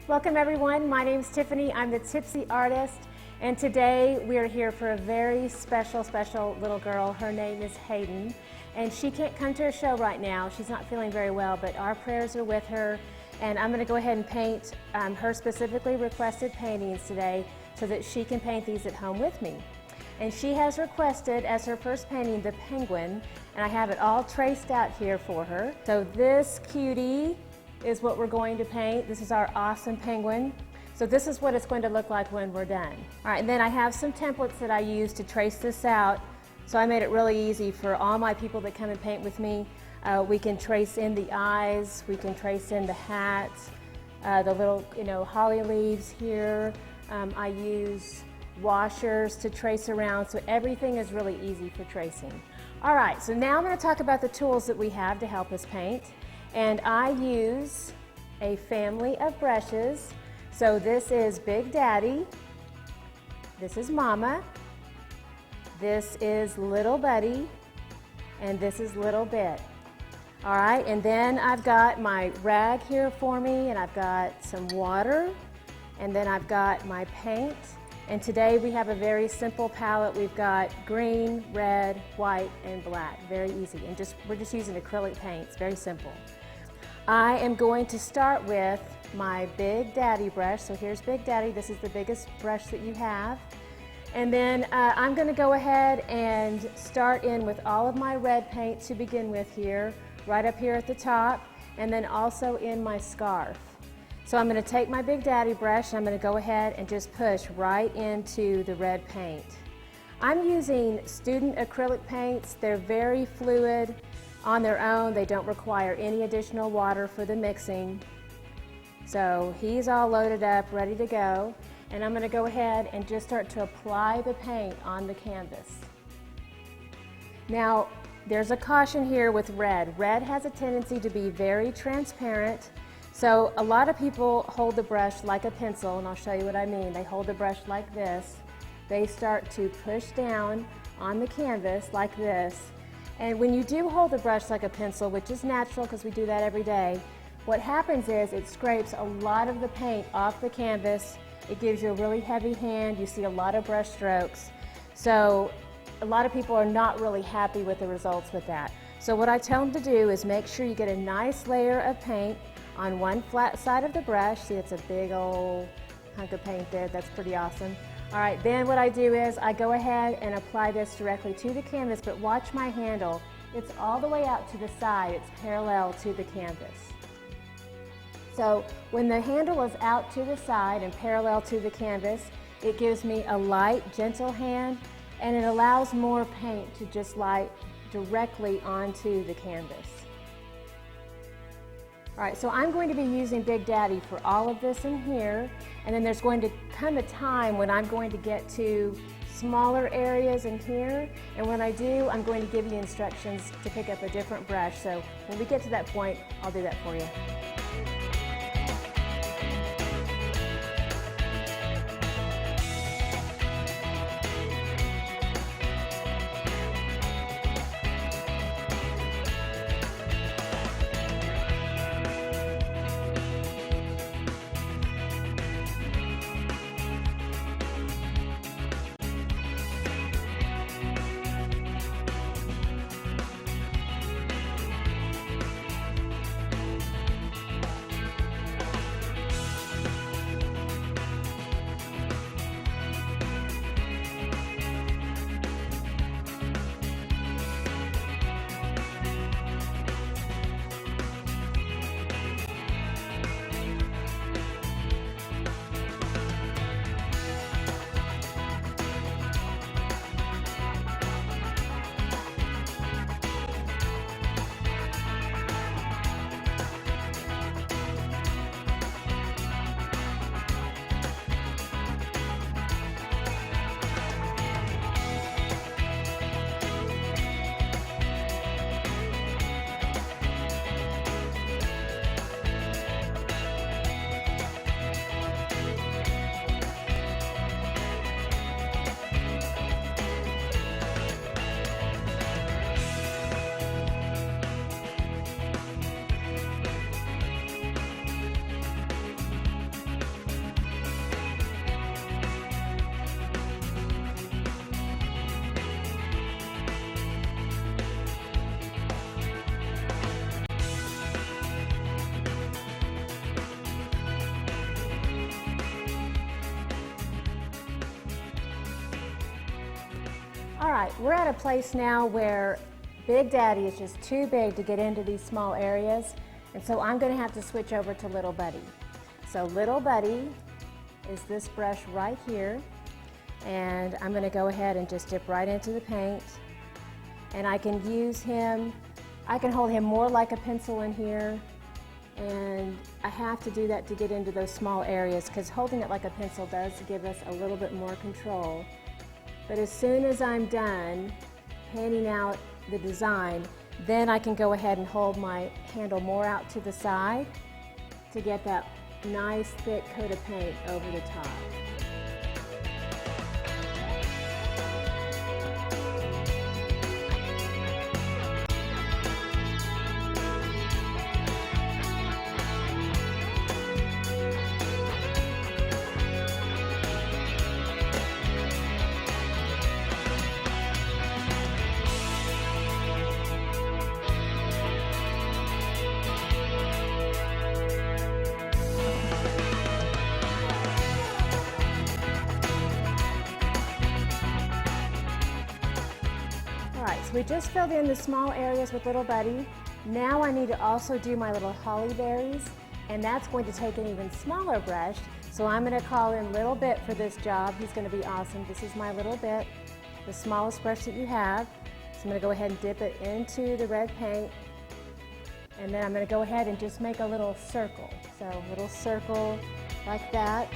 Welcome everyone, my name is Tiffany, I'm the Tipsy Artist, and today we are here for a very special little girl. Her name is Hayden, and she can't come to a show right now. She's not feeling very well, but our prayers are with her, and I'm going to go ahead and paint her specifically requested paintings today so that she can paint these at home with me. And she has requested as her first painting the penguin, and I have it all traced out here for her. So this cutie is what we're going to paint. This is our awesome penguin. So this is what it's going to look like when we're done. All right, and then I have some templates that I use to trace this out. So I made it really easy for all my people that come and paint with me. We can trace in the eyes, we can trace in the hat, the little holly leaves here. I use washers to trace around, so everything is really easy for tracing. All right, so now I'm going to talk about the tools that we have to help us paint. And I use a family of brushes. So this is Big Daddy, this is Mama, this is Little Buddy, and this is Little Bit. All right, and then I've got my rag here for me, and I've got some water, and then I've got my paint. And today we have a very simple palette. We've got green, red, white, and black. Very easy. And we're just using acrylic paints, very simple. I am going to start with my Big Daddy brush. So here's Big Daddy. This is the biggest brush that you have. And then I'm going to go ahead and start in with all of my red paint to begin with here, right up here at the top, and then also in my scarf. So I'm going to take my Big Daddy brush and I'm going to go ahead and just push right into the red paint. I'm using student acrylic paints. They're very fluid on their own. They don't require any additional water for the mixing. So he's all loaded up, ready to go. And I'm going to go ahead and just start to apply the paint on the canvas. Now, there's a caution here with red. Red has a tendency to be very transparent. So a lot of people hold the brush like a pencil, and I'll show you what I mean. They hold the brush like this. They start to push down on the canvas like this. And when you do hold the brush like a pencil, which is natural because we do that every day, what happens is it scrapes a lot of the paint off the canvas. It gives you a really heavy hand. You see a lot of brush strokes. So a lot of people are not really happy with the results with that. So what I tell them to do is make sure you get a nice layer of paint on one flat side of the brush. See, it's a big old hunk of paint there. That's pretty awesome. All right, then what I do is I go ahead and apply this directly to the canvas, but watch my handle. It's all the way out to the side. It's parallel to the canvas. So when the handle is out to the side and parallel to the canvas, it gives me a light, gentle hand, and it allows more paint to just light directly onto the canvas. All right, so I'm going to be using Big Daddy for all of this in here, and then there's going to come a time when I'm going to get to smaller areas in here, and when I do, I'm going to give you instructions to pick up a different brush. So when we get to that point, I'll do that for you. All right, we're at a place now where Big Daddy is just too big to get into these small areas, and so I'm going to have to switch over to Little Buddy. So Little Buddy is this brush right here, and I'm going to go ahead and just dip right into the paint, and I can use him, I can hold him more like a pencil in here, and I have to do that to get into those small areas because holding it like a pencil does give us a little bit more control. But as soon as I'm done painting out the design, then I can go ahead and hold my handle more out to the side to get that nice thick coat of paint over the top. So we just filled in the small areas with Little Buddy. Now I need to also do my little holly berries, and that's going to take an even smaller brush. So I'm going to call in Little Bit for this job. He's going to be awesome. This is my Little Bit, the smallest brush that you have. So I'm going to go ahead and dip it into the red paint, and then I'm going to go ahead and just make a little circle. So a little circle like that.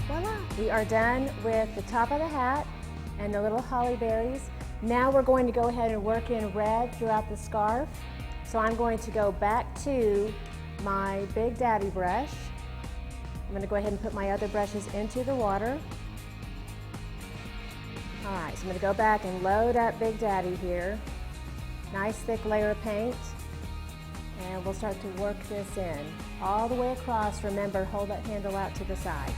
Voila! We are done with the top of the hat and the little holly berries. Now we're going to go ahead and work in red throughout the scarf. So I'm going to go back to my Big Daddy brush. I'm going to go ahead and put my other brushes into the water. All right, so I'm going to go back and load up Big Daddy here. Nice thick layer of paint. And we'll start to work this in. All the way across, remember, hold that handle out to the side.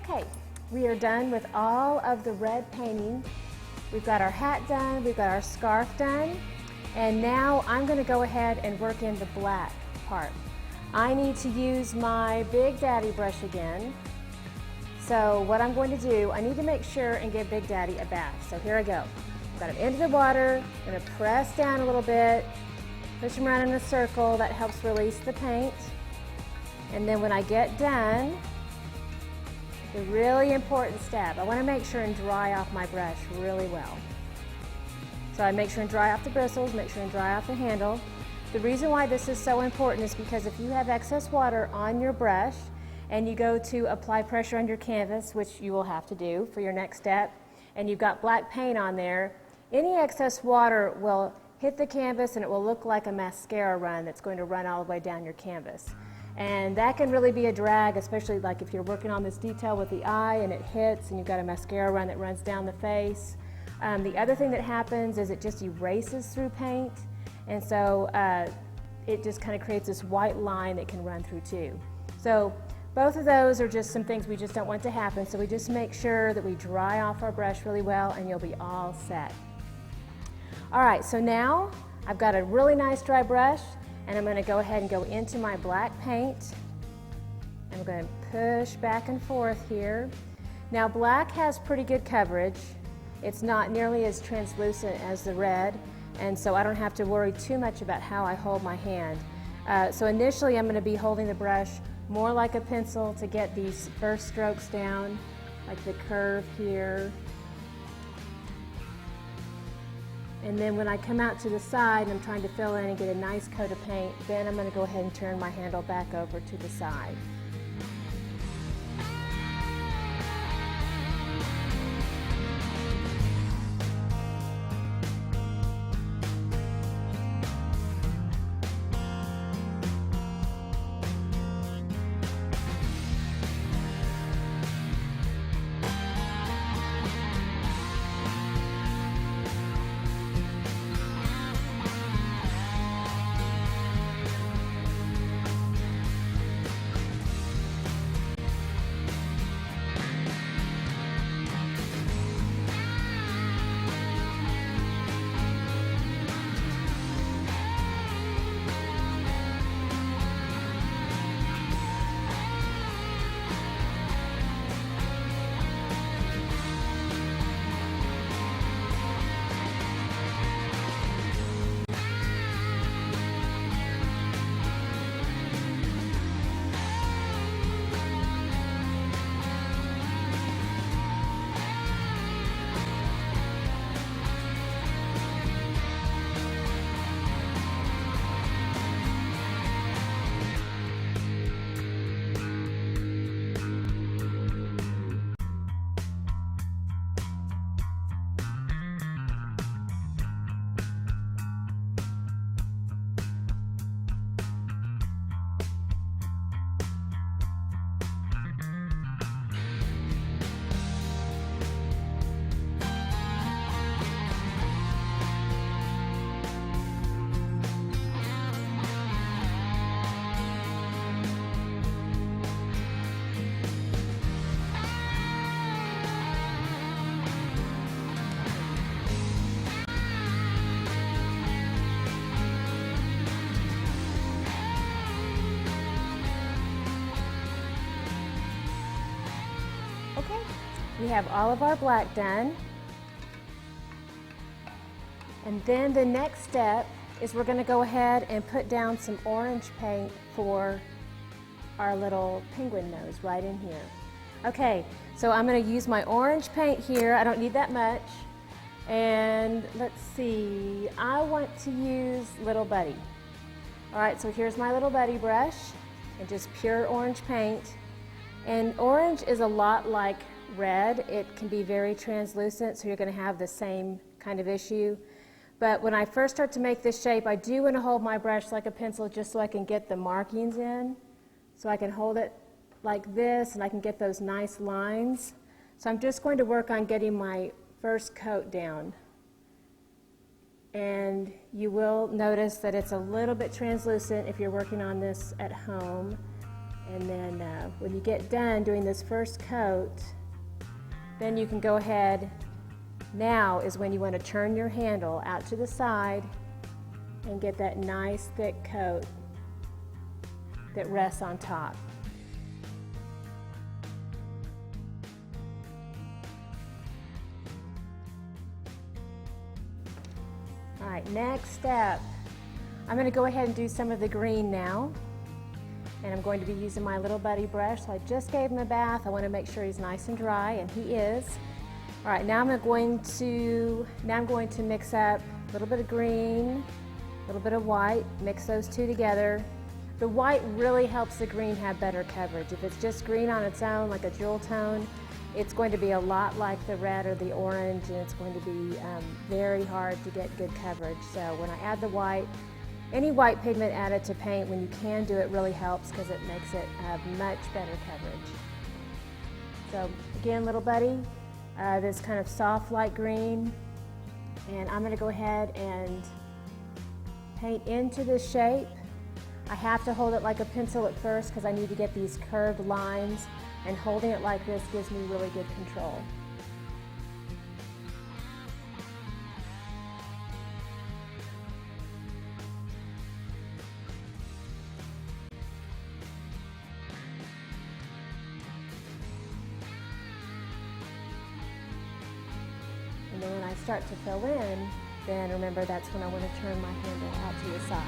Okay, we are done with all of the red painting. We've got our hat done, we've got our scarf done, and now I'm going to go ahead and work in the black part. I need to use my Big Daddy brush again, So what I'm going to do, I need to make sure and give Big Daddy a bath. So here I go. Got him into the water, I'm gonna press down a little bit, push him around in a circle. That helps release the paint. And then when I get done, the really important step, I wanna make sure and dry off my brush really well. So I make sure and dry off the bristles, make sure and dry off the handle. The reason why this is so important is because if you have excess water on your brush and you go to apply pressure on your canvas, which you will have to do for your next step, and you've got black paint on there, any excess water will hit the canvas and it will look like a mascara run that's going to run all the way down your canvas. And that can really be a drag, especially like if you're working on this detail with the eye and it hits and you've got a mascara run that runs down the face. The other thing that happens is it just erases through paint, and so it just kind of creates this white line that can run through too. So both of those are just some things we just don't want to happen, so we just make sure that we dry off our brush really well and you'll be all set. All right, so now I've got a really nice dry brush and I'm going to go ahead and go into my black paint. I'm going to push back and forth here. Now black has pretty good coverage. It's not nearly as translucent as the red, and so I don't have to worry too much about how I hold my hand. So initially I'm going to be holding the brush more like a pencil to get these first strokes down, like the curve here. And then when I come out to the side and I'm trying to fill in and get a nice coat of paint, then I'm going to go ahead and turn my handle back over to the side. Okay, we have all of our black done. And then the next step is we're going to go ahead and put down some orange paint for our little penguin nose right in here. Okay, so I'm going to use my orange paint here. I don't need that much. And let's see, I want to use Little Buddy. All right, so here's my Little Buddy brush and just pure orange paint. And orange is a lot like red. It can be very translucent, so you're going to have the same kind of issue. But when I first start to make this shape, I do want to hold my brush like a pencil just so I can get the markings in. So I can hold it like this and I can get those nice lines. So I'm just going to work on getting my first coat down. And you will notice that it's a little bit translucent if you're working on this at home. And then when you get done doing this first coat, then you can go ahead. Now is when you want to turn your handle out to the side and get that nice thick coat that rests on top. All right, next step. I'm going to go ahead and do some of the green now. And I'm going to be using my little buddy brush. So I just gave him a bath. I want to make sure he's nice and dry, and he is. All right, now I'm going to mix up a little bit of green, a little bit of white, mix those two together. The white really helps the green have better coverage. If it's just green on its own, like a jewel tone, it's going to be a lot like the red or the orange, and it's going to be very hard to get good coverage. So when I add the white, any white pigment added to paint, when you can do it, really helps because it makes it have much better coverage. So again, little buddy, this kind of soft light green, and I'm going to go ahead and paint into this shape. I have to hold it like a pencil at first because I need to get these curved lines, and holding it like this gives me really good control. And then when I start to fill in, then remember that's when I want to turn my handle out to the side.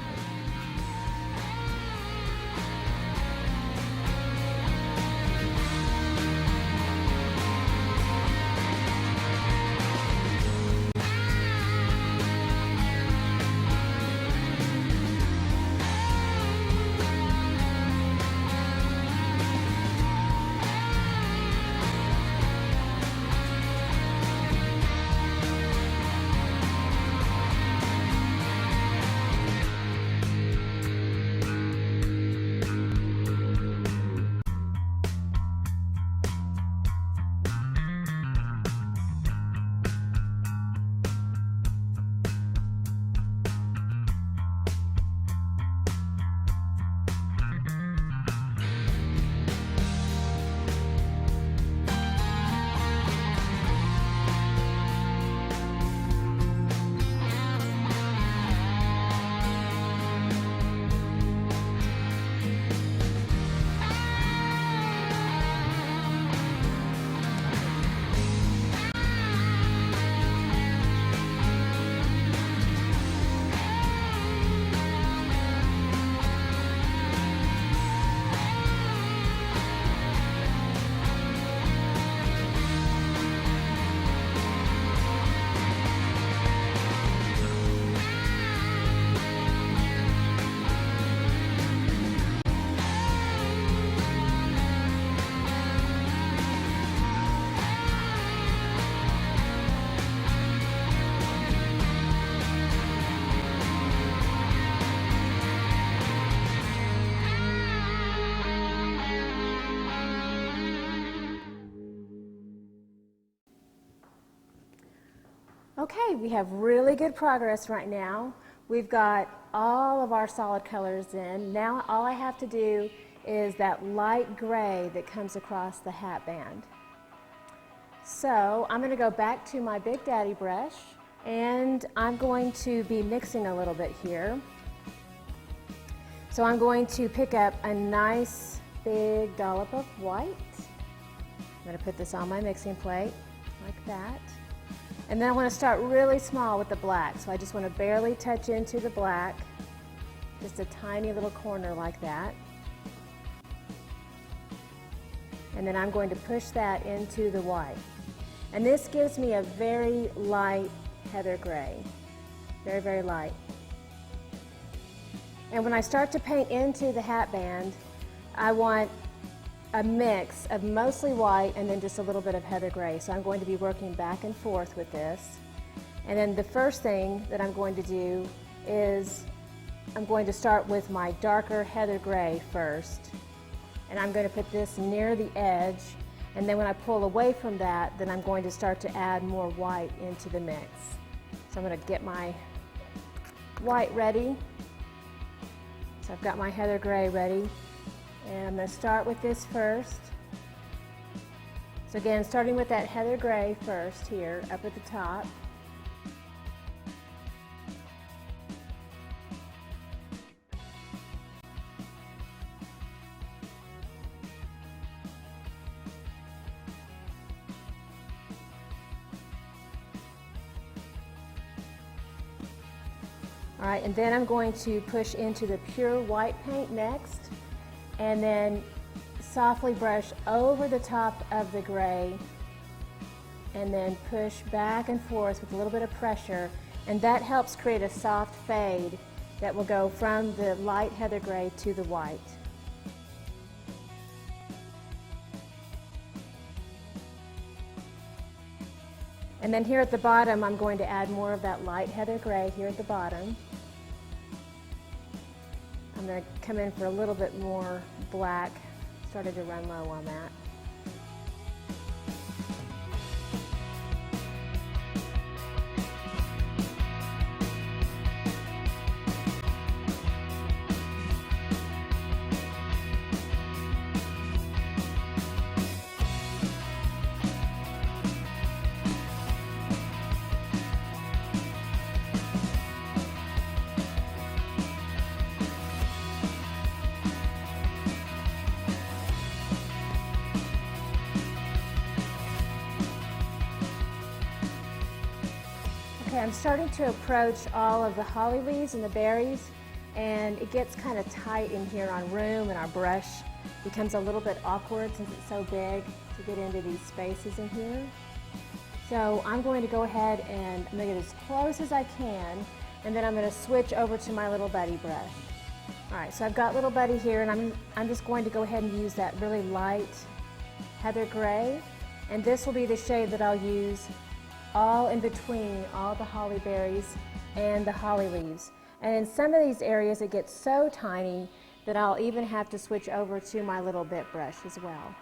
Okay, we have really good progress right now. We've got all of our solid colors in. Now all I have to do is that light gray that comes across the hat band. So I'm going to go back to my Big Daddy brush, and I'm going to be mixing a little bit here. So I'm going to pick up a nice big dollop of white. I'm going to put this on my mixing plate like that. And then I want to start really small with the black. So I just want to barely touch into the black, just a tiny little corner like that. And then I'm going to push that into the white. And this gives me a very light heather gray, very, very light. And when I start to paint into the hat band, I want a mix of mostly white and then just a little bit of heather gray. So I'm going to be working back and forth with this. And then the first thing that I'm going to do is I'm going to start with my darker heather gray first. And I'm going to put this near the edge. And then when I pull away from that, then I'm going to start to add more white into the mix. So I'm going to get my white ready. So I've got my heather gray ready. And I'm going to start with this first. So again, starting with that heather gray first here, up at the top. All right, and then I'm going to push into the pure white paint next, and then softly brush over the top of the gray, and then push back and forth with a little bit of pressure, and that helps create a soft fade that will go from the light heather gray to the white. And then here at the bottom, I'm going to add more of that light heather gray here at the bottom. I'm going to come in for a little bit more black. Started to run low on that. Okay, I'm starting to approach all of the holly leaves and the berries, and it gets kind of tight in here on room, and our brush becomes a little bit awkward since it's so big to get into these spaces in here. So I'm going to go ahead and I'm going to get as close as I can, and then I'm going to switch over to my Little Buddy brush. All right, so I've got Little Buddy here, and I'm just going to go ahead and use that really light heather gray, and this will be the shade that I'll use all in between all the holly berries and the holly leaves. And in some of these areas it gets so tiny that I'll even have to switch over to my little bit brush as well.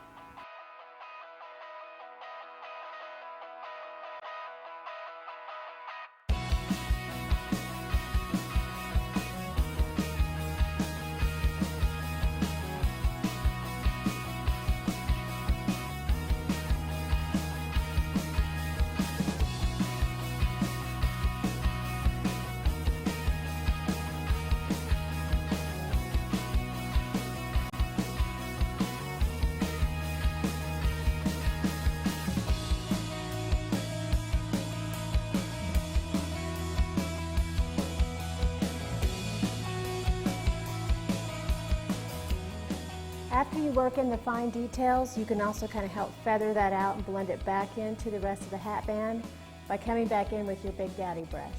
After you work in the fine details, you can also kind of help feather that out and blend it back into the rest of the hat band by coming back in with your Big Daddy brush.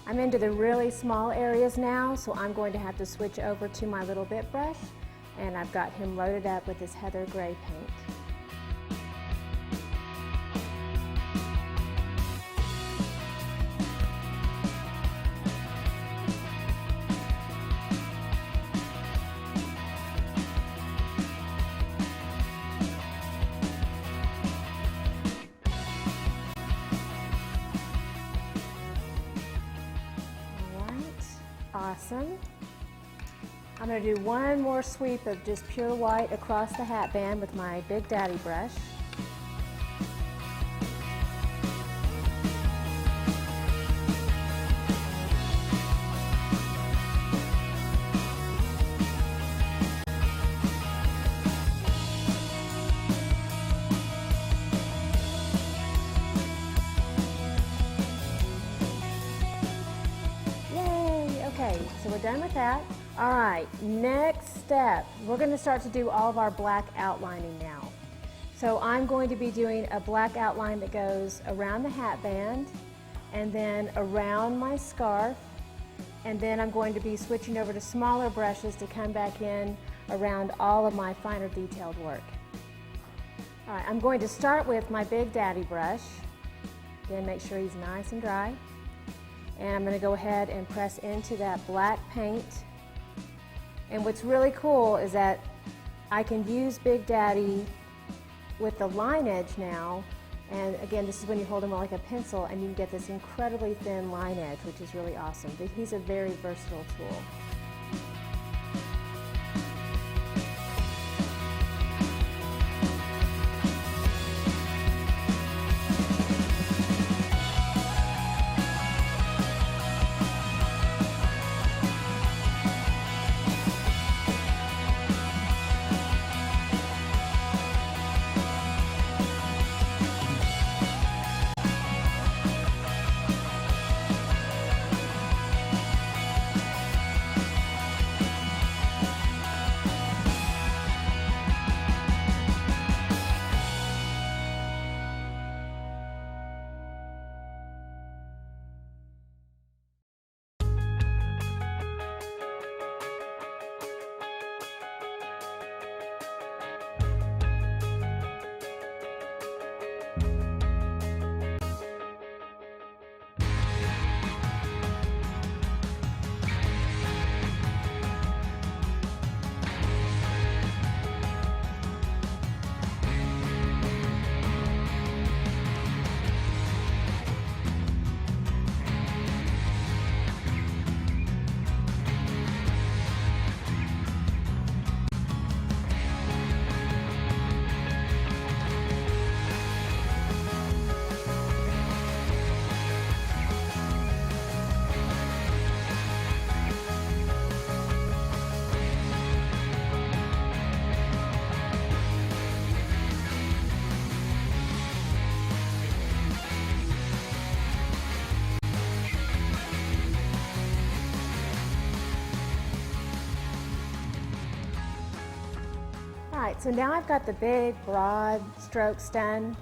I'm into the really small areas now, so I'm going to have to switch over to my little bit brush, and I've got him loaded up with this heather gray paint. Awesome. I'm going to do one more sweep of just pure white across the hat band with my Big Daddy brush. Okay, so we're done with that. All right, next step, we're going to start to do all of our black outlining now. So I'm going to be doing a black outline that goes around the hat band and then around my scarf, and then I'm going to be switching over to smaller brushes to come back in around all of my finer detailed work. All right, I'm going to start with my Big Daddy brush. Again, make sure he's nice and dry. And I'm going to go ahead and press into that black paint. And what's really cool is that I can use Big Daddy with the line edge now. And again, this is when you hold him like a pencil and you can get this incredibly thin line edge, which is really awesome. But he's a very versatile tool. right, so now I've got the big, broad strokes done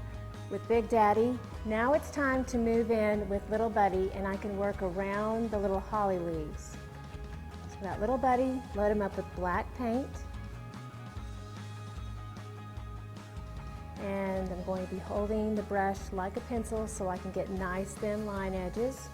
with Big Daddy. Now it's time to move in with Little Buddy, and I can work around the little holly leaves. So that Little Buddy, load him up with black paint. And I'm going to be holding the brush like a pencil so I can get nice thin line edges.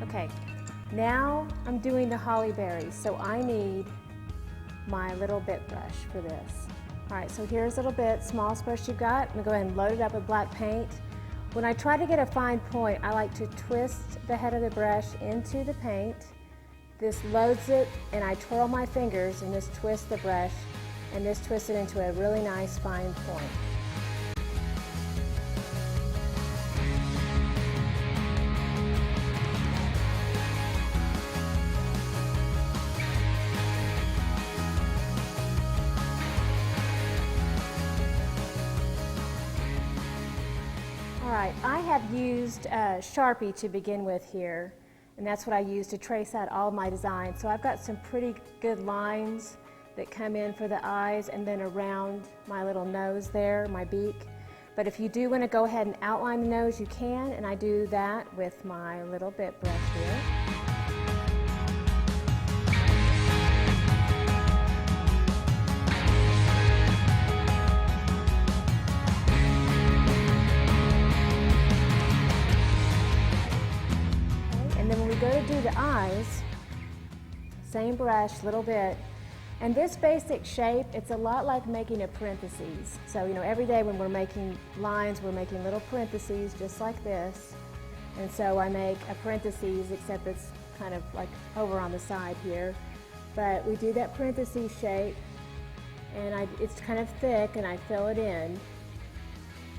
Okay, now I'm doing the holly berries, so I need my little bit brush for this. All right, so here's a little bit, smallest brush you've got. I'm gonna go ahead and load it up with black paint. When I try to get a fine point, I like to twist the head of the brush into the paint. This loads it, and I twirl my fingers and just twist the brush, and just twist it into a really nice fine point. All right, I have used Sharpie to begin with here, and that's what I use to trace out all my designs. So I've got some pretty good lines that come in for the eyes and then around my little nose there, my beak. But if you do want to go ahead and outline the nose, you can, and I do that with my little bit brush here. And then when we go to do the eyes, same brush, little bit. And this basic shape, it's a lot like making a parentheses. So, you know, every day when we're making lines, we're making little parentheses just like this. And so I make a parentheses, except it's kind of like over on the side here. But we do that parentheses shape, and it's kind of thick, and I fill it in.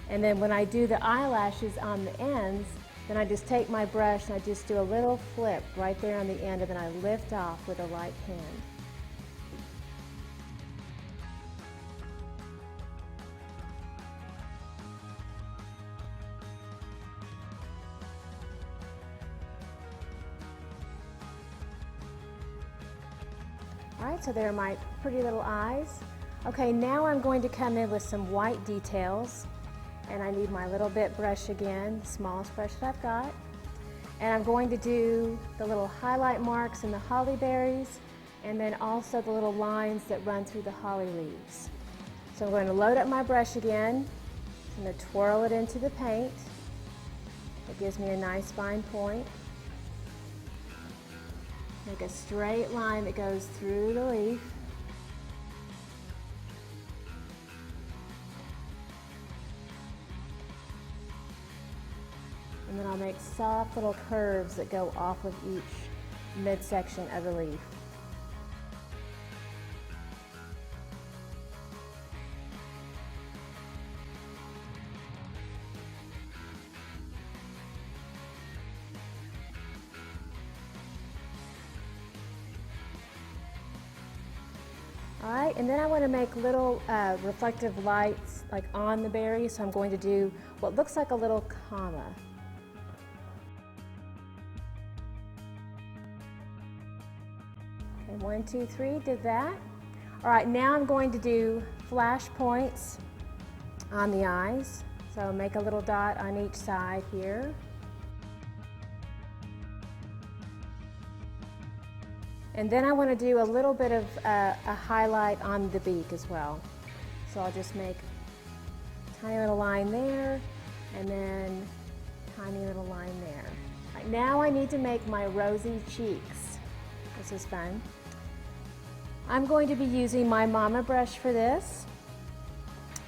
And then when I do the eyelashes on the ends, then I just take my brush and I just do a little flip right there on the end, and then I lift off with a light hand. All right, so there are my pretty little eyes. Okay, now I'm going to come in with some white details. And I need my little bit brush again, the smallest brush that I've got. And I'm going to do the little highlight marks in the holly berries, and then also the little lines that run through the holly leaves. So I'm going to load up my brush again. I'm going to twirl it into the paint. It gives me a nice fine point. Make a straight line that goes through the leaf. And then I'll make soft little curves that go off of each midsection of the leaf. All right, and then I want to make little reflective lights like on the berry, so I'm going to do what looks like a little comma. Okay, 1, 2, 3, did that. All right, now I'm going to do flash points on the eyes. So make a little dot on each side here. And then I want to do a little bit of a highlight on the beak as well. So I'll just make a tiny little line there, and then tiny little line there. Right, now I need to make my rosy cheeks. This is fun. I'm going to be using my Mama brush for this,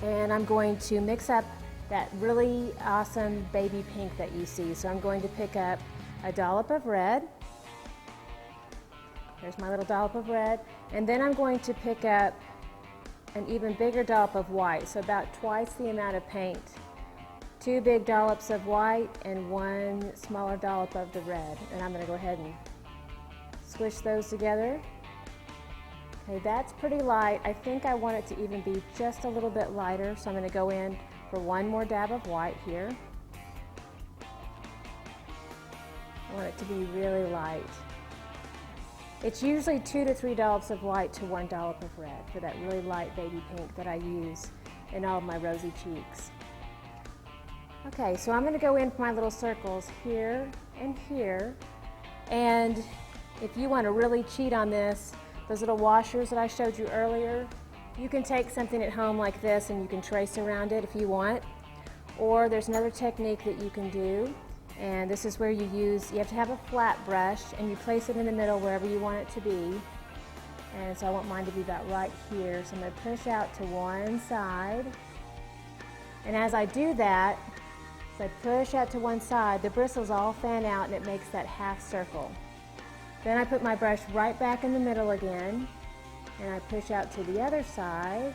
and I'm going to mix up that really awesome baby pink that you see. So I'm going to pick up a dollop of red. There's my little dollop of red. And then I'm going to pick up an even bigger dollop of white, so about twice the amount of paint. 2 big dollops of white and 1 smaller dollop of the red. And I'm going to go ahead and squish those together. Okay, that's pretty light. I think I want it to even be just a little bit lighter, so I'm going to go in for 1 more dab of white here. I want it to be really light. It's usually 2 to 3 dollops of white to 1 dollop of red for that really light baby pink that I use in all of my rosy cheeks. Okay, so I'm going to go in for my little circles here and here. And if you want to really cheat on this, those little washers that I showed you earlier, you can take something at home like this and you can trace around it if you want. Or there's another technique that you can do, and this is where you have to have a flat brush and you place it in the middle wherever you want it to be. And so I want mine to be about right here. So I'm going to push out to one side. And as I do that, as I push out to one side, the bristles all fan out and it makes that half circle. Then I put my brush right back in the middle again, and I push out to the other side,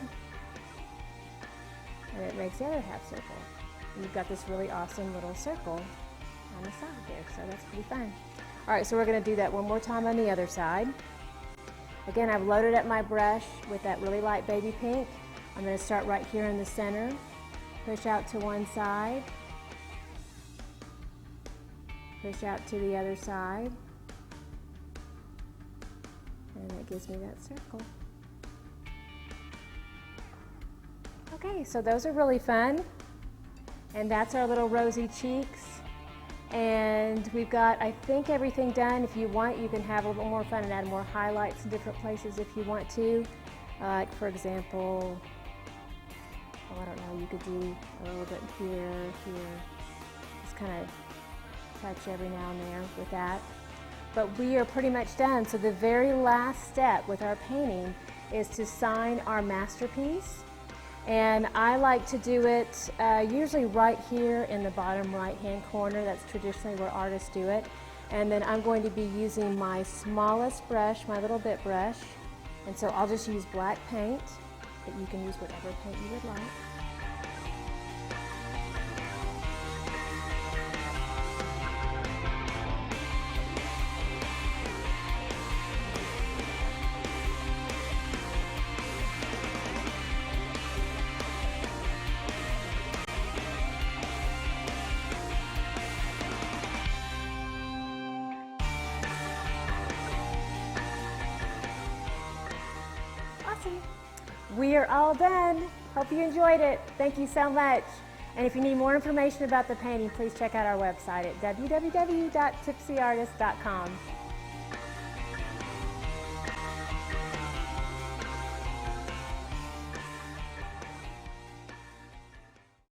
and it makes the other half circle. And you've got this really awesome little circle on the side there, so that's pretty fun. All right, so we're going to do that one more time on the other side. Again, I've loaded up my brush with that really light baby pink. I'm going to start right here in the center, push out to one side, push out to the other side, and that gives me that circle. Okay, so those are really fun. And that's our little rosy cheeks. And we've got, I think, everything done. If you want, you can have a little more fun and add more highlights in different places if you want to. Like, for example, oh, I don't know, you could do a little bit here, here. Just kind of touch every now and there with that. But we are pretty much done. So the very last step with our painting is to sign our masterpiece. And I like to do it usually right here in the bottom right-hand corner. That's traditionally where artists do it. And then I'm going to be using my smallest brush, my little bit brush. And so I'll just use black paint, but you can use whatever paint you would like. We are all done. Hope you enjoyed it. Thank you so much. And if you need more information about the painting, please check out our website at www.tipsyartist.com.